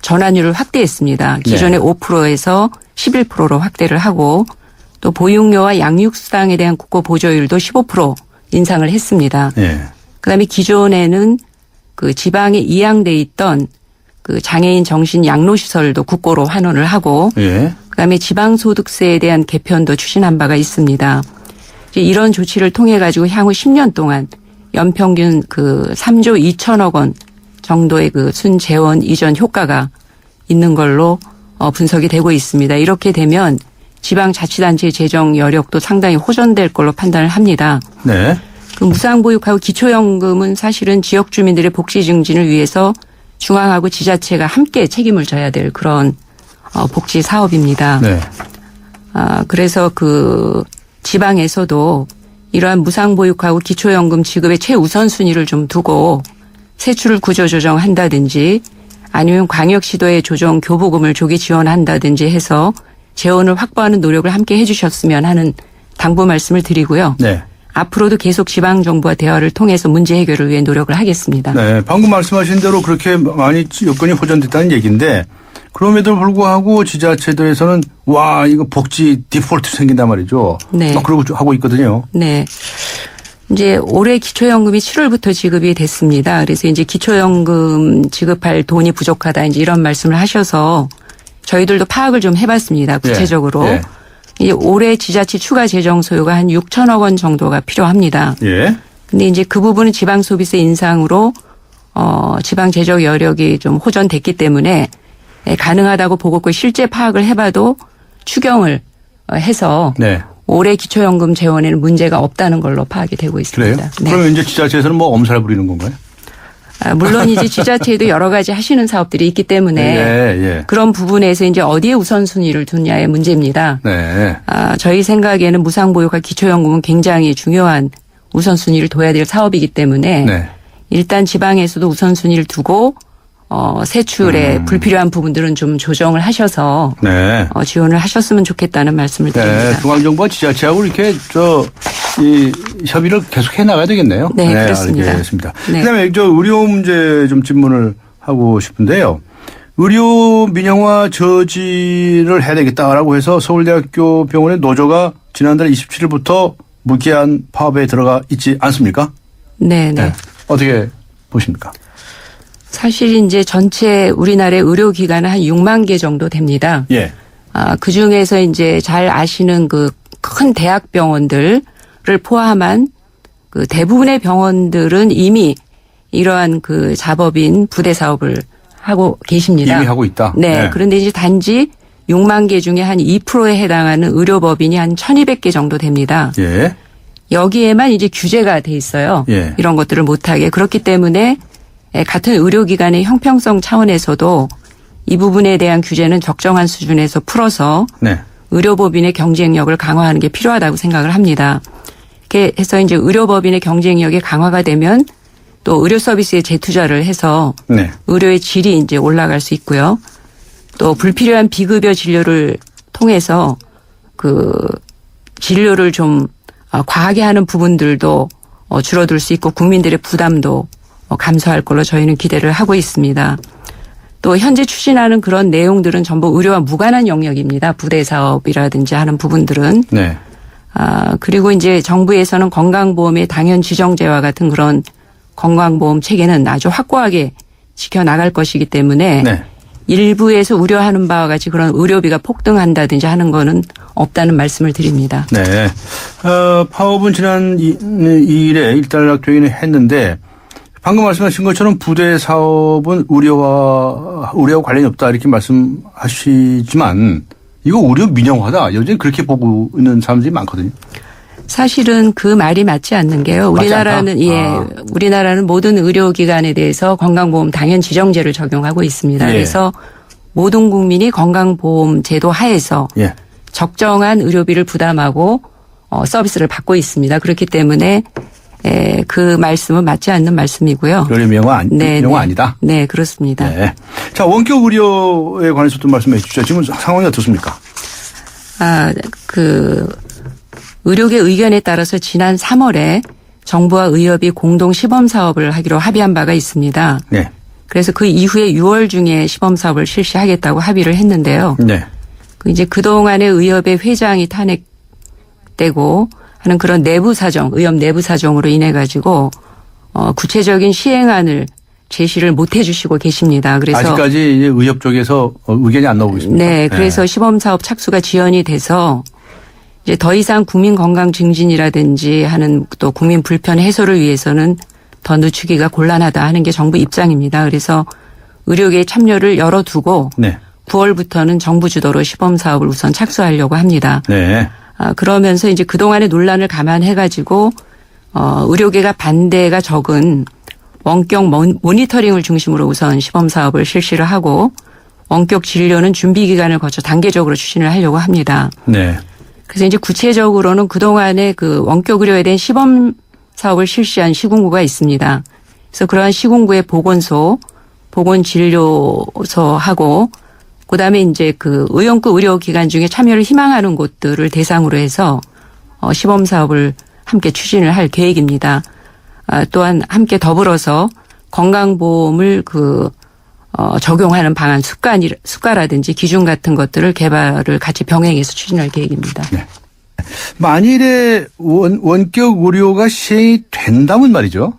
전환율을 확대했습니다. 기존의 5%에서 11%로 확대를 하고 또 보육료와 양육수당에 대한 국고 보조율도 15% 인상을 했습니다. 예. 그다음에 기존에는 그 지방에 이양돼 있던 그 장애인 정신 양로시설도 국고로 환원을 하고 예. 그다음에 지방소득세에 대한 개편도 추진한 바가 있습니다. 이제 이런 조치를 통해 가지고 향후 10년 동안 연평균 그 3조 2천억 원 정도의 그 순재원 이전 효과가 있는 걸로 분석이 되고 있습니다. 이렇게 되면 지방자치단체의 재정 여력도 상당히 호전될 걸로 판단을 합니다. 네. 그 무상보육하고 기초연금은 사실은 지역 주민들의 복지 증진을 위해서 중앙하고 지자체가 함께 책임을 져야 될 그런 복지 사업입니다. 네. 그래서 그 지방에서도 이러한 무상보육하고 기초연금 지급의 최우선순위를 좀 두고 세출을 구조조정한다든지 아니면 광역시도의 조정 교부금을 조기 지원한다든지 해서 재원을 확보하는 노력을 함께 해 주셨으면 하는 당부 말씀을 드리고요. 네. 앞으로도 계속 지방정부와 대화를 통해서 문제 해결을 위해 노력을 하겠습니다. 네. 방금 말씀하신 대로 그렇게 많이 여건이 호전됐다는 얘기인데 그럼에도 불구하고 지자체들에서는 와 이거 복지 디폴트 생긴단 말이죠. 네. 막 그러고 하고 있거든요. 네. 이제 올해 기초연금이 7월부터 지급이 됐습니다. 그래서 이제 기초연금 지급할 돈이 부족하다 이제 이런 말씀을 하셔서 저희들도 파악을 좀 해봤습니다. 구체적으로. 예. 이제 올해 지자체 추가 재정 소요가 한 6천억 원 정도가 필요합니다. 예. 근데 이제 그 부분은 지방 소비세 인상으로 지방 재정 여력이 좀 호전됐기 때문에 가능하다고 보고 있고 실제 파악을 해봐도 추경을 해서 네. 올해 기초연금 재원에는 문제가 없다는 걸로 파악이 되고 있습니다. 그래요? 네. 그러면 이제 지자체에서는 뭐 엄살 부리는 건가요? 물론 이제 지자체에도 여러 가지 하시는 사업들이 있기 때문에 예. 그런 부분에서 이제 어디에 우선순위를 두냐의 문제입니다. 네. 저희 생각에는 무상보육과 기초연금은 굉장히 중요한 우선순위를 둬야 될 사업이기 때문에 네. 일단 지방에서도 우선순위를 두고 세출에 불필요한 부분들은 좀 조정을 하셔서 네. 지원을 하셨으면 좋겠다는 말씀을 드립니다. 네. 중앙정부와 지자체하고 이렇게 이 협의를 계속 해 나가야 되겠네요. 네, 그렇습니다. 알겠습니다. 네. 그다음에 의료 문제 좀 질문을 하고 싶은데요. 의료 민영화 저지를 해야 되겠다라고 해서 서울대학교 병원의 노조가 지난달 27일부터 무기한 파업에 들어가 있지 않습니까? 네. 어떻게 보십니까? 사실 이제 전체 우리나라의 의료기관은 한 6만 개 정도 됩니다. 예. 그 중에서 이제 잘 아시는 그 큰 대학병원들을 포함한 그 대부분의 병원들은 이미 이러한 그 자법인 부대 사업을 하고 계십니다. 이미 하고 있다. 네. 그런데 이제 단지 6만 개 중에 한 2%에 해당하는 의료법인이 한 1,200개 정도 됩니다. 예. 여기에만 이제 규제가 돼 있어요. 예. 이런 것들을 못하게. 그렇기 때문에 같은 의료기관의 형평성 차원에서도 이 부분에 대한 규제는 적정한 수준에서 풀어서 네. 의료법인의 경쟁력을 강화하는 게 필요하다고 생각을 합니다. 이렇게 해서 이제 의료법인의 경쟁력이 강화가 되면 또 의료 서비스에 재투자를 해서 네. 의료의 질이 이제 올라갈 수 있고요. 또 불필요한 비급여 진료를 통해서 그 진료를 좀 과하게 하는 부분들도 줄어들 수 있고 국민들의 부담도 감소할 걸로 저희는 기대를 하고 있습니다. 또 현재 추진하는 그런 내용들은 전부 의료와 무관한 영역입니다. 부대 사업이라든지 하는 부분들은. 네. 그리고 이제 정부에서는 건강보험의 당연 지정제와 같은 그런 건강보험 체계는 아주 확고하게 지켜나갈 것이기 때문에 네. 일부에서 우려하는 바와 같이 그런 의료비가 폭등한다든지 하는 거는 없다는 말씀을 드립니다. 네. 파업은 지난 2일에 일단락되기는 했는데 방금 말씀하신 것처럼 부대 사업은 의료와 관련이 없다 이렇게 말씀하시지만 이거 의료 민영화다. 여전히 그렇게 보고 있는 사람들이 많거든요. 사실은 그 말이 맞지 않는 게요. 우리나라는 모든 의료기관에 대해서 건강보험 당연 지정제를 적용하고 있습니다. 예. 그래서 모든 국민이 건강보험 제도 하에서 예. 적정한 의료비를 부담하고 서비스를 받고 있습니다. 그렇기 때문에 그 말씀은 맞지 않는 말씀이고요. 의료 민영화 아니다. 네, 그렇습니다. 네. 자, 원격 의료에 관해서도 말씀해 주시죠. 지금 상황이 어떻습니까? 의료계 의견에 따라서 지난 3월에 정부와 의협이 공동 시범 사업을 하기로 합의한 바가 있습니다. 네. 그래서 그 이후에 6월 중에 시범 사업을 실시하겠다고 합의를 했는데요. 네. 이제 그동안의 의협의 회장이 탄핵되고 하는 그런 내부 사정, 의협 내부 사정으로 인해 가지고 구체적인 시행안을 제시를 못 해주시고 계십니다. 그래서 아직까지 이제 의협 쪽에서 의견이 안 나오고 있습니다. 네, 그래서 시범 사업 착수가 지연이 돼서 이제 더 이상 국민 건강 증진이라든지 하는 또 국민 불편 해소를 위해서는 더 늦추기가 곤란하다 하는 게 정부 입장입니다. 그래서 의료계의 참여를 열어두고 네. 9월부터는 정부 주도로 시범 사업을 우선 착수하려고 합니다. 네. 그러면서 이제 그동안의 논란을 감안해가지고 의료계가 반대가 적은 원격 모니터링을 중심으로 우선 시범 사업을 실시를 하고 원격 진료는 준비 기간을 거쳐 단계적으로 추진을 하려고 합니다. 네. 그래서 이제 구체적으로는 그동안의 그 원격 의료에 대한 시범 사업을 실시한 시군구가 있습니다. 그래서 그러한 시군구의 보건소, 보건진료소하고 그다음에 이제 그 의용급 의료기관 중에 참여를 희망하는 곳들을 대상으로 해서 시범 사업을 함께 추진을 할 계획입니다. 또한 함께 더불어서 건강보험을 적용하는 방안 수가라든지 기준 같은 것들을 개발을 같이 병행해서 추진할 계획입니다. 네. 만일에 원격 의료가 시행이 된다면 말이죠.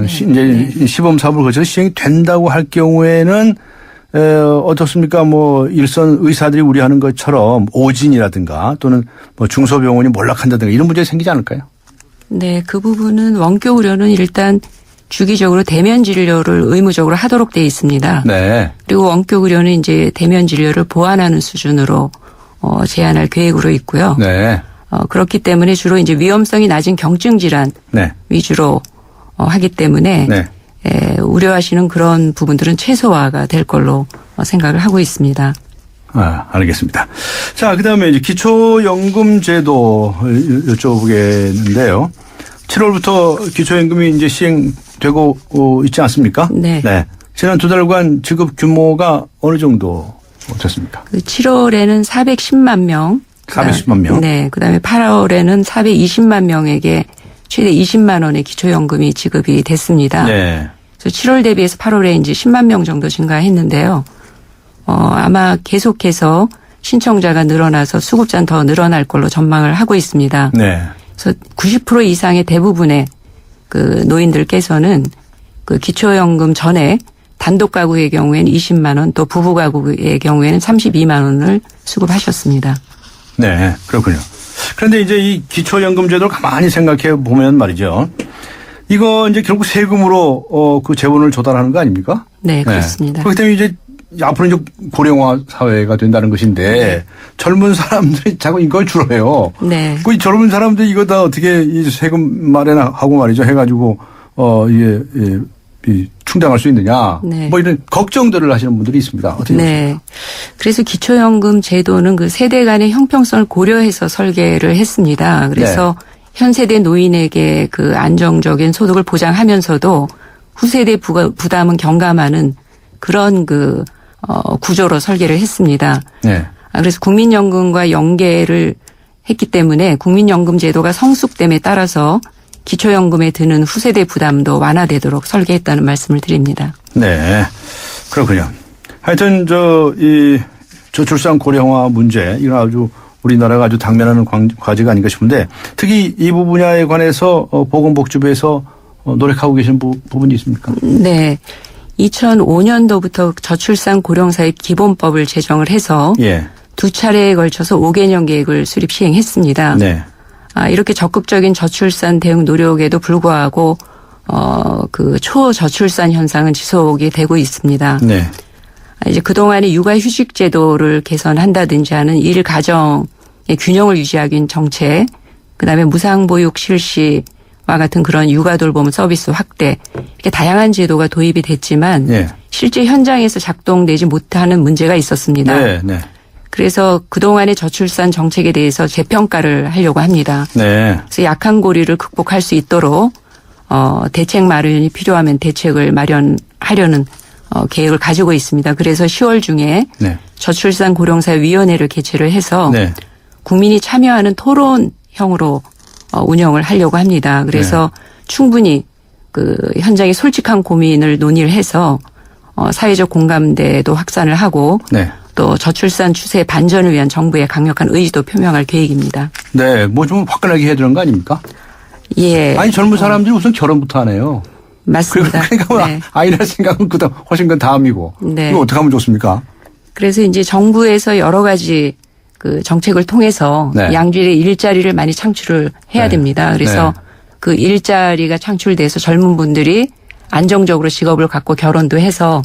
이제 시범 사업을 거쳐서 시행이 된다고 할 경우에는 어떻습니까? 뭐 일선 의사들이 우려하는 것처럼 오진이라든가 또는 뭐 중소병원이 몰락한다든가 이런 문제가 생기지 않을까요? 네, 그 부분은 원격 의료는 일단 주기적으로 대면 진료를 의무적으로 하도록 되어 있습니다. 네. 그리고 원격 의료는 이제 대면 진료를 보완하는 수준으로 제한할 계획으로 있고요. 네. 그렇기 때문에 주로 이제 위험성이 낮은 경증 질환 네. 위주로 하기 때문에 네. 우려하시는 그런 부분들은 최소화가 될 걸로 생각을 하고 있습니다. 알겠습니다. 자, 그다음에 이제 기초연금 제도 여쭤보겠는데요. 7월부터 기초연금이 이제 시행되고 있지 않습니까? 네. 네. 지난 2달간 지급 규모가 어느 정도 됐습니까? 그 7월에는 410만 명. 410만 명. 네. 그다음에 8월에는 420만 명에게 최대 20만 원의 기초연금이 지급이 됐습니다. 네. 그래서 7월 대비해서 8월에 이제 10만 명 정도 증가했는데요. 아마 계속해서 신청자가 늘어나서 수급자는 더 늘어날 걸로 전망을 하고 있습니다. 네. 그래서 90% 이상의 대부분의 그 노인들께서는 그 기초연금 전에 단독 가구의 경우에는 20만 원, 또 부부 가구의 경우에는 32만 원을 수급하셨습니다. 네, 그렇군요. 그런데 이제 이 기초연금 제도를 가만히 생각해 보면 말이죠. 이거 이제 결국 세금으로 그 재원을 조달하는 거 아닙니까? 네, 그렇습니다. 그렇기 때문에 이제 앞으로 이제 고령화 사회가 된다는 것인데 네. 젊은 사람들이 자꾸 이걸 줄어요. 네. 그 젊은 사람들이 이거 다 어떻게 이 세금 마련하고 말이죠 해가지고 이게 충당할 수 있느냐. 네. 뭐 이런 걱정들을 하시는 분들이 있습니다. 어떻게 네. 그래서 기초연금 제도는 그 세대 간의 형평성을 고려해서 설계를 했습니다. 그래서 현 세대 노인에게 그 안정적인 소득을 보장하면서도 후세대 부담은 경감하는 그런 그 구조로 설계를 했습니다. 네. 그래서 국민연금과 연계를 했기 때문에 국민연금 제도가 성숙됨에 따라서 기초연금에 드는 후세대 부담도 완화되도록 설계했다는 말씀을 드립니다. 네. 그렇군요. 하여튼 이 저출산 고령화 문제 이건 아주 우리나라가 아주 당면하는 과제가 아닌가 싶은데 특히 이 분야에 관해서 보건복지부에서 노력하고 계신 부분이 있습니까? 네. 2005년도부터 저출산 고령사회 기본법을 제정을 해서 예. 두 차례에 걸쳐서 5개년 계획을 수립 시행했습니다. 네. 이렇게 적극적인 저출산 대응 노력에도 불구하고 그 초저출산 현상은 지속이 되고 있습니다. 네. 이제 그동안의 육아휴직 제도를 개선한다든지 하는 일 가정의 균형을 유지하기 위한 정책, 그다음에 무상보육 실시와 같은 그런 육아 돌봄 서비스 확대 이렇게 다양한 제도가 도입이 됐지만 네. 실제 현장에서 작동되지 못하는 문제가 있었습니다. 네. 네. 그래서 그동안의 저출산 정책에 대해서 재평가를 하려고 합니다. 네. 그래서 약한 고리를 극복할 수 있도록 대책 마련이 필요하면 대책을 마련하려는 계획을 가지고 있습니다. 그래서 10월 중에 네. 저출산 고령사회위원회를 개최를 해서 네. 국민이 참여하는 토론형으로 운영을 하려고 합니다. 그래서 충분히 그 현장의 솔직한 고민을 논의를 해서 사회적 공감대도 확산을 하고 네. 또 저출산 추세 반전을 위한 정부의 강력한 의지도 표명할 계획입니다. 네, 뭐 좀 화끈하게 해야 되는 거 아닙니까? 예. 아니 젊은 사람들이 우선 결혼부터 하네요. 맞습니다. 그러니까 뭐 네. 아이 낳을 생각은 그다음 훨씬 건 다음이고. 네. 이거 어떻게 하면 좋습니까? 그래서 이제 정부에서 여러 가지 그 정책을 통해서 네. 양질의 일자리를 많이 창출을 해야 네. 됩니다. 그래서 네. 그 일자리가 창출돼서 젊은 분들이 안정적으로 직업을 갖고 결혼도 해서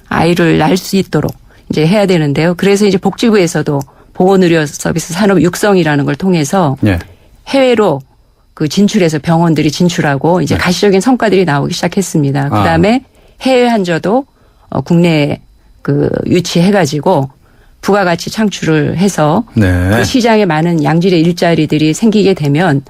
아이를 낳을 수 있도록 이제 해야 되는데요. 그래서 이제 복지부에서도 보건의료 서비스 산업 육성이라는 걸 통해서 네. 해외로 그 진출해서 병원들이 진출하고 이제 가시적인 성과들이 나오기 시작했습니다. 그다음에 해외 환자도 국내에 그 유치해가지고 부가가치 창출을 해서 네. 그 시장에 많은 양질의 일자리들이 생기게 되면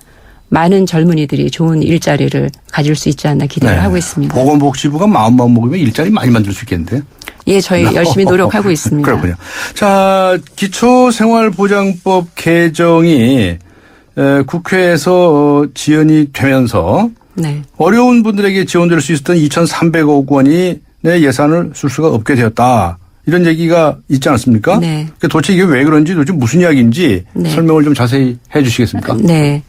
많은 젊은이들이 좋은 일자리를 가질 수 있지 않나 기대를 네. 하고 있습니다. 보건복지부가 마음만 먹으면 일자리 많이 만들 수 있겠는데. 예, 저희 열심히 노력하고 있습니다. 그렇군요. 자, 기초생활보장법 개정이 국회에서 지연이 되면서 네. 어려운 분들에게 지원될 수 있었던 2,300억 원이 내 예산을 쓸 수가 없게 되었다. 이런 얘기가 있지 않았습니까? 네. 도대체 이게 왜 그런지 도대체 무슨 이야기인지 네. 설명을 좀 자세히 해 주시겠습니까? 네.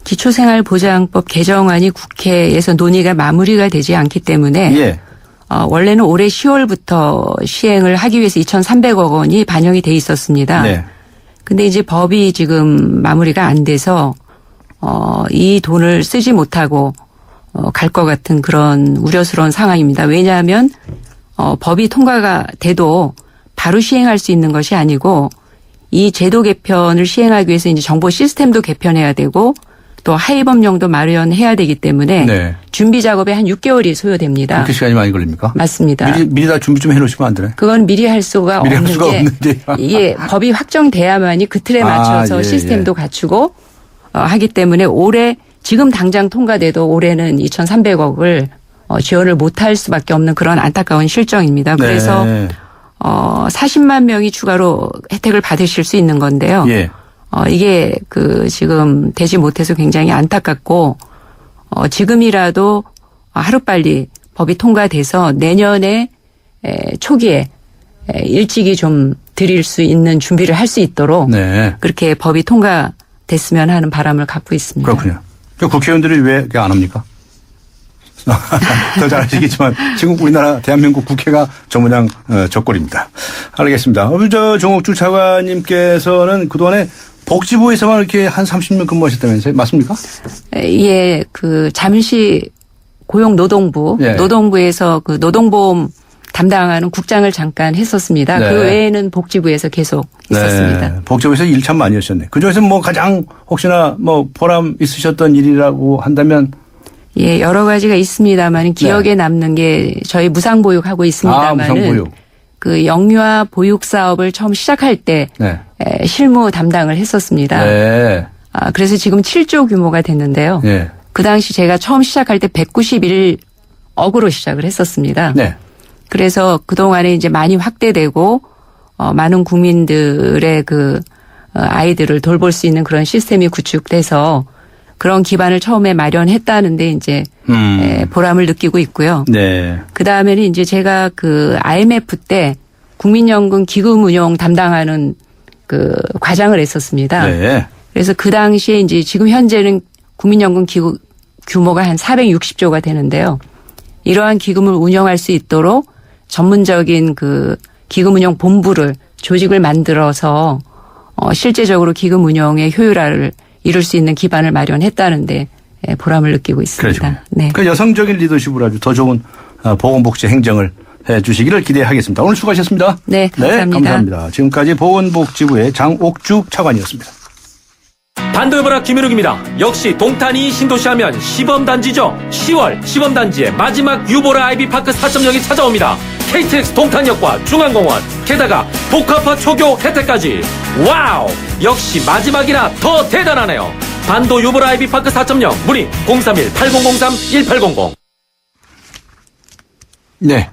기초생활보장법 개정안이 국회에서 논의가 마무리가 되지 않기 때문에 예. 원래는 올해 10월부터 시행을 하기 위해서 2,300억 원이 반영이 돼 있었습니다. 네. 근데 이제 법이 지금 마무리가 안 돼서 이 돈을 쓰지 못하고 갈 것 같은 그런 우려스러운 상황입니다. 왜냐하면 법이 통과가 돼도 바로 시행할 수 있는 것이 아니고 이 제도 개편을 시행하기 위해서 이제 정보 시스템도 개편해야 되고 또 하위법령도 마련해야 되기 때문에 네. 준비 작업에 한 6개월이 소요됩니다. 그렇게 시간이 많이 걸립니까? 맞습니다. 미리 다 준비 좀 해놓으시면 안 되나요? 그건 미리 할 수가 미리 할 없는 수가 게 없는데. 이게 법이 확정돼야만이 그 틀에 맞춰서 예, 시스템도 예. 갖추고 하기 때문에 올해 지금 당장 통과돼도 올해는 2,300억을 지원을 못할 수밖에 없는 그런 안타까운 실정입니다. 그래서 네. 40만 명이 추가로 혜택을 받으실 수 있는 건데요. 예. 이게 그 지금 되지 못해서 굉장히 안타깝고 지금이라도 하루빨리 법이 통과돼서 내년에 초기에 일찍이 좀 드릴 수 있는 준비를 할 수 있도록 네. 그렇게 법이 통과됐으면 하는 바람을 갖고 있습니다. 그렇군요. 국회의원들이 왜 안 합니까? 더 잘 아시겠지만 지금 우리나라 대한민국 국회가 저모양 적골입니다. 알겠습니다. 정옥주 차관님께서는 그동안에 복지부에서만 이렇게 한 30년 근무하셨다면서요? 맞습니까? 예, 그 잠시 고용노동부, 예. 노동부에서 그 노동보험 담당하는 국장을 잠깐 했었습니다. 네. 그 외에는 복지부에서 계속 있었습니다. 네. 복지부에서 일 참 많이 하셨네. 그중에서 뭐 가장 혹시나 뭐 보람 있으셨던 일이라고 한다면 예, 여러 가지가 있습니다만 기억에 남는 게 저희 무상보육하고 있습니다만은 무상보육. 그 영유아 보육 사업을 처음 시작할 때 네. 실무 담당을 했었습니다. 네. 그래서 지금 7조 규모가 됐는데요. 네. 그 당시 제가 처음 시작할 때 191억으로 시작을 했었습니다. 네. 그래서 그동안에 이제 많이 확대되고 많은 국민들의 그 아이들을 돌볼 수 있는 그런 시스템이 구축돼서 그런 기반을 처음에 마련했다는데 이제 보람을 느끼고 있고요. 네. 그 다음에는 이제 제가 그 IMF 때 국민연금 기금 운용 담당하는 그 과장을 했었습니다. 네. 그래서 그 당시에 이제 지금 현재는 국민연금 기금 규모가 한 460조가 되는데요. 이러한 기금을 운영할 수 있도록 전문적인 그 기금 운용 본부를 조직을 만들어서 실제적으로 기금 운용의 효율화를 이룰 수 있는 기반을 마련했다는데 보람을 느끼고 있습니다. 그렇죠. 네. 그 여성적인 리더십으로 아주 더 좋은 보건복지 행정을 해 주시기를 기대하겠습니다. 오늘 수고하셨습니다. 네, 감사합니다. 네, 감사합니다. 지금까지 보건복지부의 장옥주 차관이었습니다. 반도여보라 김현욱입니다. 역시 동탄이 신도시 하면 시범단지죠. 10월 시범단지의 마지막 유보라 아이비파크 4.0이 찾아옵니다. KTX 동탄역과 중앙공원, 게다가 복합화 초교 혜택까지. 와우! 역시 마지막이라 더 대단하네요. 반도 유보라 아이비파크 4.0 문의 031-8003-1800. 네.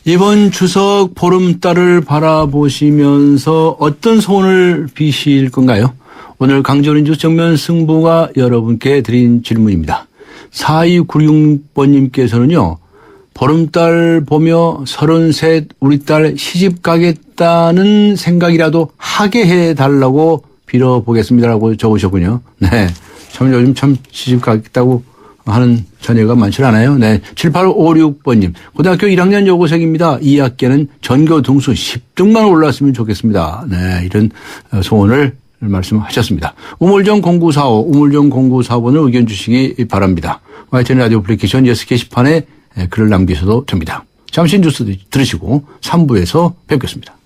이번 추석 보름달을 바라보시면서 어떤 소원을 비실 건가요? 오늘 강조린 뉴스 정면 승부가 여러분께 드린 질문입니다. 4296번님께서는요. 보름달 보며 33 우리 딸 시집 가겠다는 생각이라도 하게 해달라고 빌어보겠습니다라고 적으셨군요. 네. 참 요즘 참 시집 가겠다고 하는 자녀가 많지 않아요. 네. 7856번님. 고등학교 1학년 여고생입니다. 2학기에는 전교 등수 10등만 올랐으면 좋겠습니다. 네. 이런 소원을 말씀하셨습니다. 우물정 0945번을 의견 주시기 바랍니다. YTN 라디오 애플리케이션 예스 게시판에 글을 남기셔도 됩니다. 잠시 뉴스 들으시고 3부에서 뵙겠습니다.